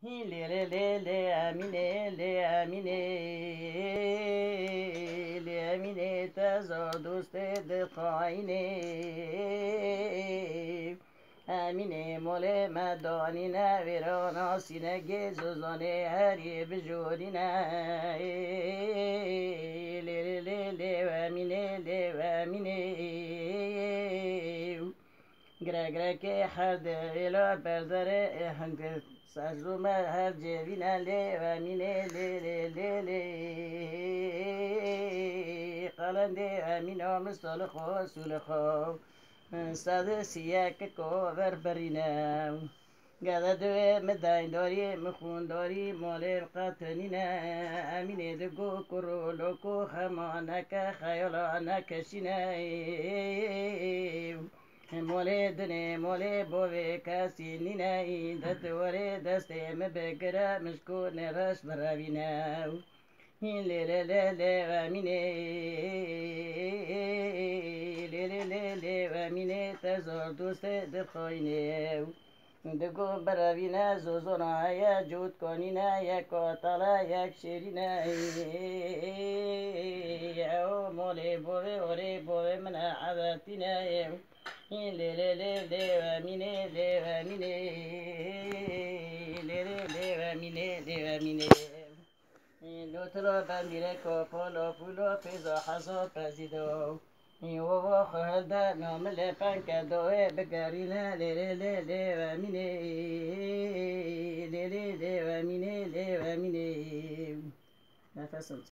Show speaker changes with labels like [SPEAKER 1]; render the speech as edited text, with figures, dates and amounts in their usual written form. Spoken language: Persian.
[SPEAKER 1] هیلی لی امینه لی امینه لی امینه تزار دوست دقاینه امینه مال مدانی نه ویرانا سینگی زوزانه هری بجورینه لی لی و امینه لی و امینه گر که هر دلا برداره هنگ سرزوم هر جوینه لی و امینه لی لی لی لی قلنده امینه مستال خو سول خو ساده سیاک کو ور برینه گذا دوی مدین داری مخون داری مالی قطنینه امینه دگو کرو لوکو خمانک خیالانک شینه مولی دنی مولی بوی کسی نینه دست وری دست مبگره مشکو نرش براوینه هین لی لی لی لی و مینه لی لی لی لی و مینه تزار دوست دخواینه دگو براوینه زوزونا یا جود کنینه یک کاتالا یک شیرینه او مولی بوی اوری بوی من عبتینه لی لی لی لی و مینه لی و مینه لی لی لی و مینه لی و مینه لوترا بندیره کپالا پولا پیزا حسا پزیدو و خهلده نامل پنک دوه بگرینه لی لی لی لی و مینه لی لی لی و مینه لی و مینه نفسم